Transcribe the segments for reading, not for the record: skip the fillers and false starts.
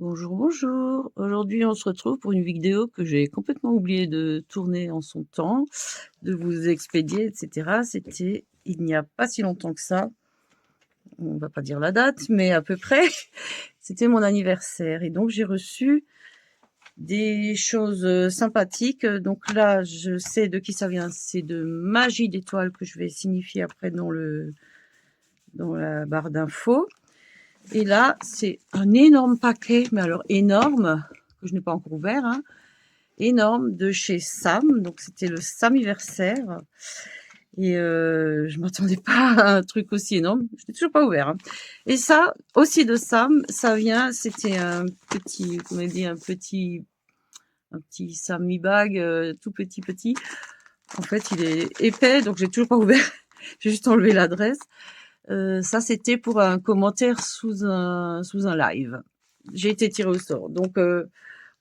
Bonjour, bonjour. Aujourd'hui, on se retrouve pour une vidéo que j'ai complètement oublié de tourner en son temps, de vous expédier, etc. C'était il n'y a pas si longtemps que ça. On va pas dire la date, mais à peu près. C'était mon anniversaire et donc j'ai reçu des choses sympathiques. Donc là, je sais de qui ça vient. C'est de Magie d'étoiles que je vais signifier après dans la barre d'infos. Et là, c'est un énorme paquet, mais alors énorme, que je n'ai pas encore ouvert, hein, énorme, de chez Sam. Donc, c'était le Samiversaire. Et je m'attendais pas à un truc aussi énorme. Je l'ai toujours pas ouvert. Hein. Et ça, aussi de Sam, ça vient, c'était un petit, comment dire, un petit Sammy bag, tout petit. En fait, il est épais, donc j'ai toujours pas ouvert. J'ai juste enlevé l'adresse. Ça, c'était pour un commentaire sous un live. J'ai été tirée au sort. Donc,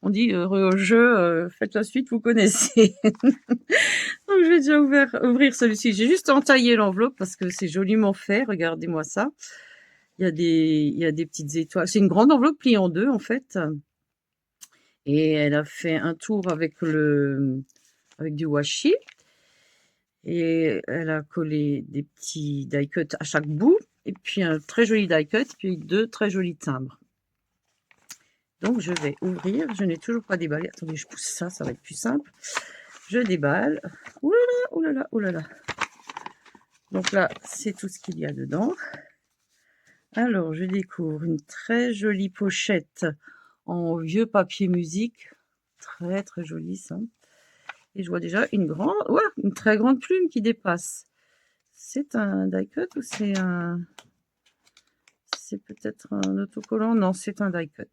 on dit heureux au jeu, faites la suite, vous connaissez. Donc, je vais déjà ouvrir celui-ci. J'ai juste entaillé l'enveloppe parce que c'est joliment fait. Regardez-moi ça. Il y a des petites étoiles. C'est une grande enveloppe pliée en deux, en fait. Et elle a fait un tour avec du washi. Et elle a collé des petits die cuts à chaque bout. Et puis un très joli die cut, puis deux très jolis timbres. Donc je vais ouvrir. Je n'ai toujours pas déballé. Attendez, je pousse ça, ça va être plus simple. Je déballe. Ouh là là, ouh là là, ouh là là. Donc là, c'est tout ce qu'il y a dedans. Alors, je découvre une très jolie pochette en vieux papier musique. Très très jolie ça. Et je vois déjà une très grande plume qui dépasse. C'est un die cut ou c'est peut-être un autocollant? Non, c'est un die cut.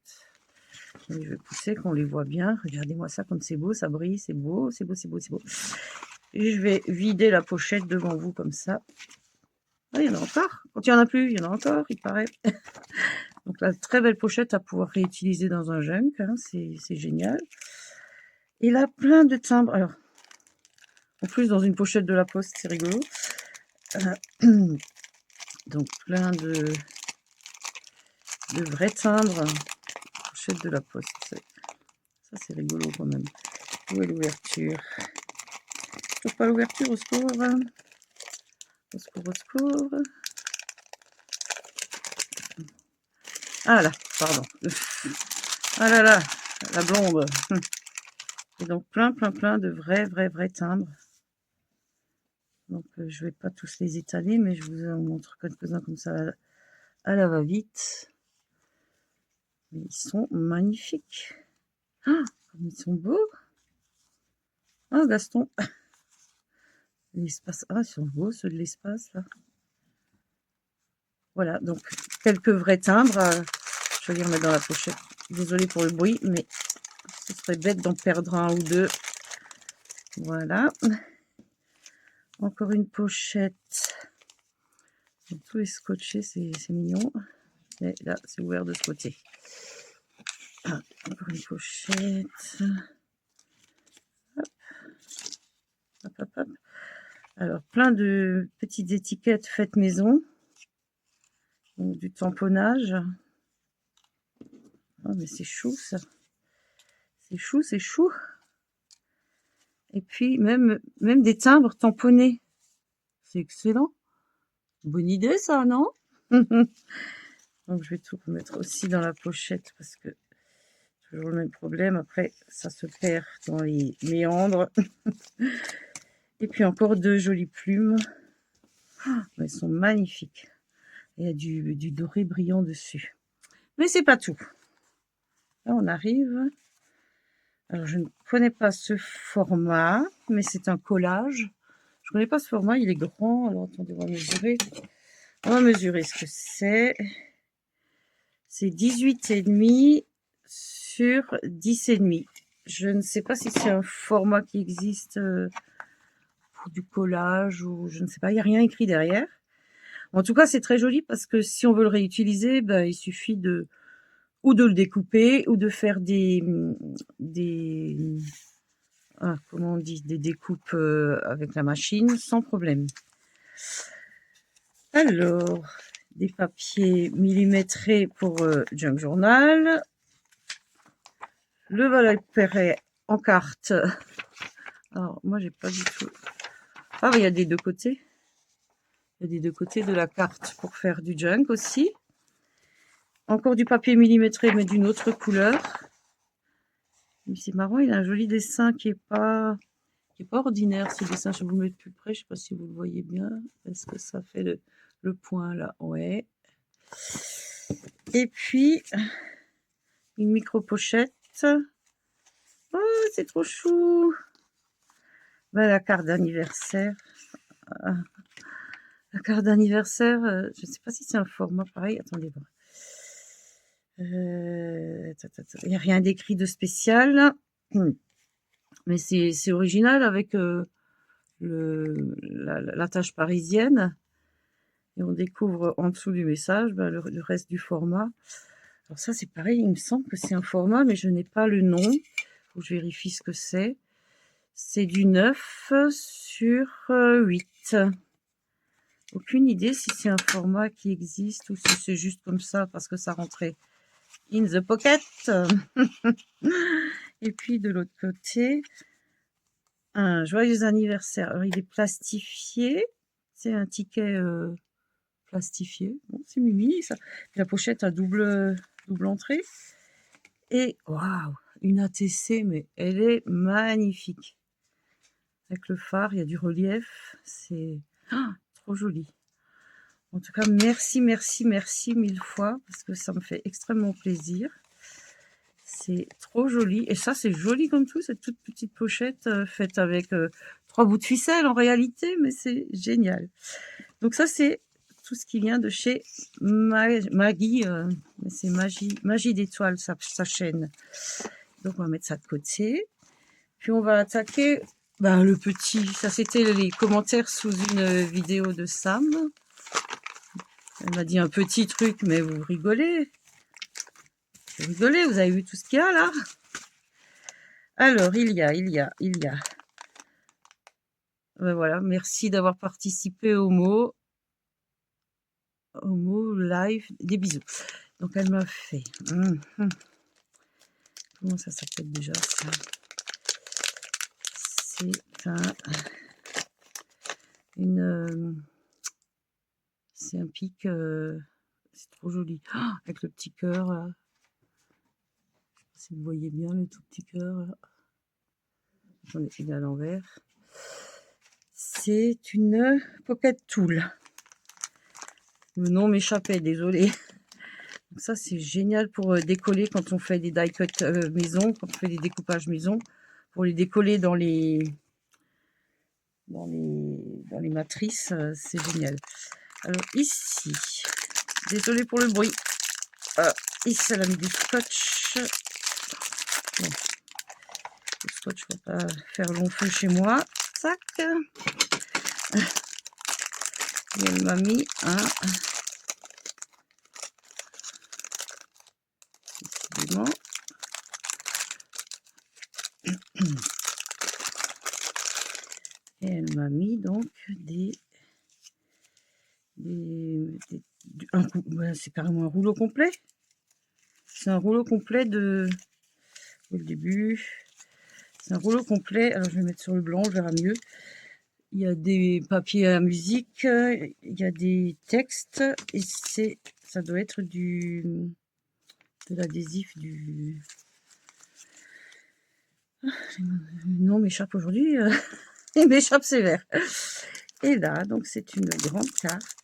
Je vais pousser qu'on les voit bien. Regardez-moi ça comme c'est beau, ça brille, c'est beau, c'est beau, c'est beau, c'est beau. Et je vais vider la pochette devant vous comme ça. Ah, il y en a encore. Quand il n'y en a plus, il y en a encore, il paraît. Donc la très belle pochette à pouvoir réutiliser dans un junk, hein, c'est génial. Et là, plein de timbres. Alors, en plus, dans une pochette de la Poste, c'est rigolo. Donc plein de vrais timbres. Pochette de la Poste. Ça, c'est rigolo quand même. Où est l'ouverture? Je trouve pas l'ouverture, au secours. Au secours, au secours. Ah là, pardon. Ah là là, la blonde. Et donc plein de vrais timbres. Donc je vais pas tous les étaler, mais je vous en montre quelques-uns comme ça à la va-vite. Mais ils sont magnifiques. Ah, comme ils sont beaux. Ah, Gaston. L'espace. Ah, ils sont beaux ceux de l'espace là. Voilà, donc quelques vrais timbres. Je vais les remettre dans la pochette. Désolée pour le bruit, mais ce serait bête d'en perdre un ou deux. Voilà. Encore une pochette. Donc, tout est scotché, c'est mignon. Et là, c'est ouvert de ce côté. Ah, encore une pochette. Hop, hop, hop. Alors, plein de petites étiquettes faites maison. Donc, du tamponnage. Oh, mais c'est chou, ça. C'est chou, c'est chou. Et puis, même des timbres tamponnés. C'est excellent. Bonne idée, ça, non? Donc, je vais tout remettre aussi dans la pochette parce que toujours le même problème. Après, ça se perd dans les méandres. Et puis, encore deux jolies plumes. Oh, elles sont magnifiques. Il y a du doré brillant dessus. Mais c'est pas tout. Là, on arrive. Alors, je ne connais pas ce format, mais c'est un collage. Je ne connais pas ce format, il est grand. Alors, attendez, on va mesurer. On va mesurer ce que c'est. C'est 18,5 sur 10,5. Je ne sais pas si c'est un format qui existe pour du collage ou je ne sais pas. Il n'y a rien écrit derrière. En tout cas, c'est très joli parce que si on veut le réutiliser, ben, il suffit ou de le découper ou de faire comment on dit, des découpes avec la machine sans problème. Alors, des papiers millimétrés pour Junk Journal. Le Valperret en carte. Alors, moi, j'ai pas du tout... Ah, mais il y a des deux côtés. Il y a des deux côtés de la carte pour faire du junk aussi. Encore du papier millimétré, mais d'une autre couleur. Mais c'est marrant, il a un joli dessin qui est pas ordinaire, ce dessin. Je vais vous le mettre plus près, je sais pas si vous le voyez bien. Est-ce que ça fait le point là? Ouais. Et puis, une micro-pochette. Oh, c'est trop chou! Ben, la carte d'anniversaire. La carte d'anniversaire, je ne sais pas si c'est un format pareil. Attendez voir. Il n'y a rien d'écrit de spécial. Mais c'est original avec la tâche parisienne. Et on découvre en dessous du message le reste du format. Alors ça, c'est pareil, il me semble que c'est un format, mais je n'ai pas le nom. Faut que je vérifie ce que c'est. C'est du 9 sur 8. Aucune idée si c'est un format qui existe ou si c'est juste comme ça parce que ça rentrait in the pocket. Et puis de l'autre côté, un joyeux anniversaire. Alors il est plastifié. C'est un ticket plastifié. Bon, c'est mimi ça. La pochette a double entrée. Et waouh, une ATC, mais elle est magnifique. Avec le phare, il y a du relief. C'est trop joli. En tout cas, merci, merci, merci mille fois parce que ça me fait extrêmement plaisir. C'est trop joli. Et ça, c'est joli comme tout, cette toute petite pochette faite avec 3 bouts de ficelle en réalité, mais c'est génial. Donc ça, c'est tout ce qui vient de chez Maggie. C'est Magie d'étoiles, sa chaîne. Donc, on va mettre ça de côté. Puis, on va attaquer le petit. Ça, c'était les commentaires sous une vidéo de Sam. Elle m'a dit un petit truc, mais vous rigolez. Vous rigolez, vous avez vu tout ce qu'il y a là? Alors, il y a. Ben voilà, merci d'avoir participé au mot live. Des bisous. Donc, elle m'a fait. Comment ça s'appelle déjà ça? C'est un pic. C'est trop joli. Avec le petit cœur là. Je sais pas si vous voyez bien le tout petit cœur là. Attendez, il est à l'envers. C'est une pocket tool. Le nom m'échappait, désolé. Donc ça, c'est génial pour décoller quand on fait des die cut maison, quand on fait des découpages maison, pour les décoller dans les matrices, c'est génial. Alors ici, désolé pour le bruit. Ici, elle a mis du scotch. Bon. Le scotch ne va pas faire long feu chez moi. Tac. Et elle m'a mis un... Décidément. Et elle m'a mis donc c'est carrément un rouleau complet. C'est un rouleau complet de... Au début, c'est un rouleau complet. Alors, je vais mettre sur le blanc, on verra mieux. Il y a des papiers à musique, il y a des textes, et ça doit être de l'adhésif du... Le nom m'échappe aujourd'hui, il m'échappe sévère. Et là, donc c'est une grande carte.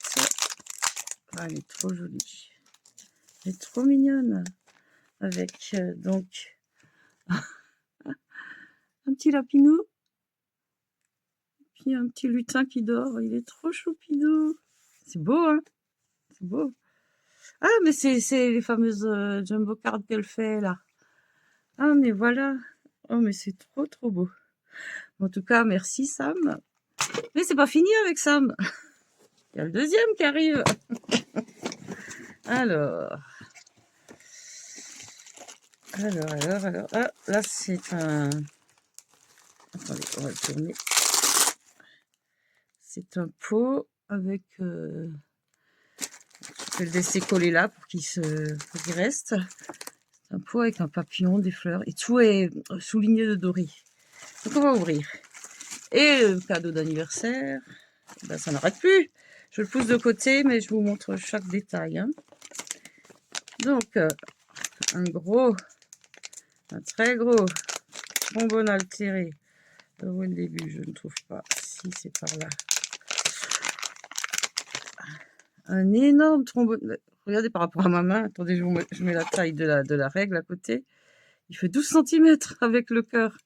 Elle est trop jolie. Elle est trop mignonne. Avec donc un petit lapinou. Puis un petit lutin qui dort. Il est trop choupidou. C'est beau, hein? C'est beau. Ah, mais c'est les fameuses jumbo cards qu'elle fait, là. Ah, mais voilà. Oh, mais c'est trop, trop beau. En tout cas, merci, Sam. Mais c'est pas fini avec Sam. Il y a le deuxième qui arrive. Alors. Ah, là, c'est un... Attendez, on va le tourner. C'est un pot avec... Je vais le laisser coller là pour qu'il reste. un pot avec un papillon, des fleurs, et tout est souligné de doré. Donc on va ouvrir. Et le cadeau d'anniversaire, ben, ça n'arrête plus. Je le pousse de côté, mais je vous montre chaque détail. Hein. Donc, un très gros trombone altéré. Où est le début? Je ne trouve pas. Si, c'est par là. Un énorme trombone. Regardez par rapport à ma main. Attendez, je mets la taille de la règle à côté. Il fait 12 cm avec le cœur.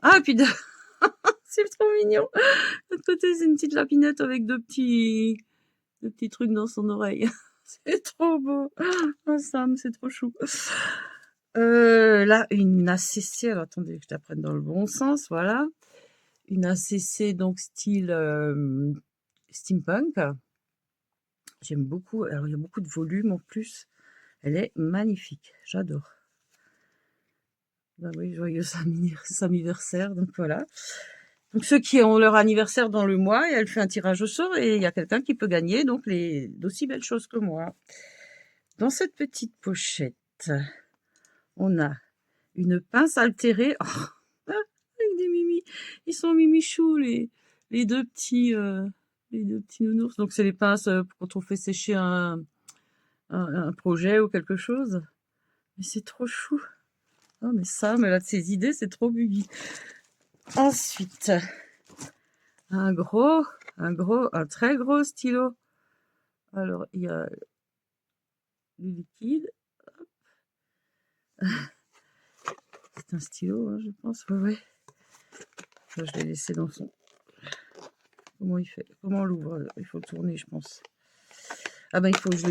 Ah, et puis c'est trop mignon. De l'autre côté, c'est une petite lapinette avec deux petits trucs dans son oreille. C'est trop beau. Oh, Sam, c'est trop chou. Là, une ACC. Alors, attendez que je la prenne dans le bon sens. Voilà. Une ACC, donc, style steampunk. J'aime beaucoup. Alors, il y a beaucoup de volume en plus. Elle est magnifique. J'adore. Ben oui, joyeux anniversaire. Donc, voilà. Donc, ceux qui ont leur anniversaire dans le mois, et elle fait un tirage au sort et il y a quelqu'un qui peut gagner donc d'aussi belles choses que moi. Dans cette petite pochette, on a une pince altérée. Oh, avec des mimi. Ils sont mimichous, les deux petits nounours. Donc, c'est les pinces quand on fait sécher un projet ou quelque chose. Mais c'est trop chou. Oh, mais ça, mais là, de ses idées, c'est trop buggy. Ensuite, un très gros stylo. Alors, il y a du liquide. C'est un stylo, hein, je pense. Ouais. Enfin, je l'ai laissé dans son... Comment il fait? Comment on l'ouvre? Il faut le tourner, je pense. Ah ben, il faut que je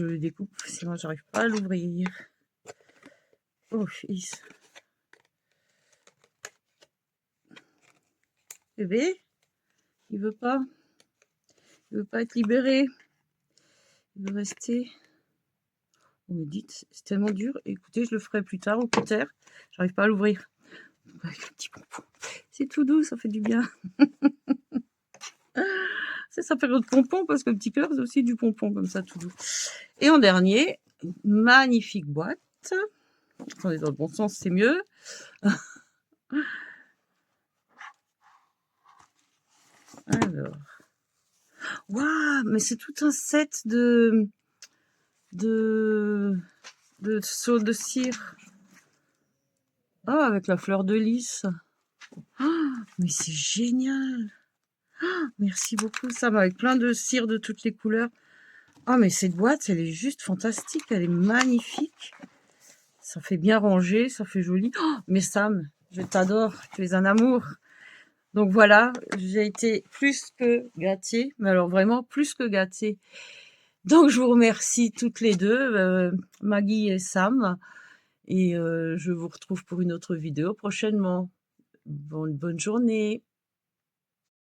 le découpe, sinon j'arrive pas à l'ouvrir. Oh, fils. Bébé, il veut pas être libéré. Il veut rester. Vous me dites, c'est tellement dur. Écoutez, je le ferai plus tard, au plus tard. J'arrive pas à l'ouvrir. Avec le petit pompon. C'est tout doux, ça fait du bien. Ça fait de pompon parce que le petit cœur, c'est aussi du pompon, comme ça, tout doux. Et en dernier, une magnifique boîte. Attendez, dans le bon sens, c'est mieux. Alors. Waouh, mais c'est tout un set de sauts de cire. Ah, avec la fleur de lys. Oh, mais c'est génial. Oh, merci beaucoup, Sam, avec plein de cire de toutes les couleurs. Ah, mais cette boîte, elle est juste fantastique. Elle est magnifique. Ça fait bien rangé, ça fait joli. Oh, mais Sam, je t'adore. Tu es un amour. Donc voilà, j'ai été plus que gâtée. Mais alors vraiment plus que gâtée. Donc je vous remercie toutes les deux, Maggie et Sam. Et je vous retrouve pour une autre vidéo prochainement. Bonne journée.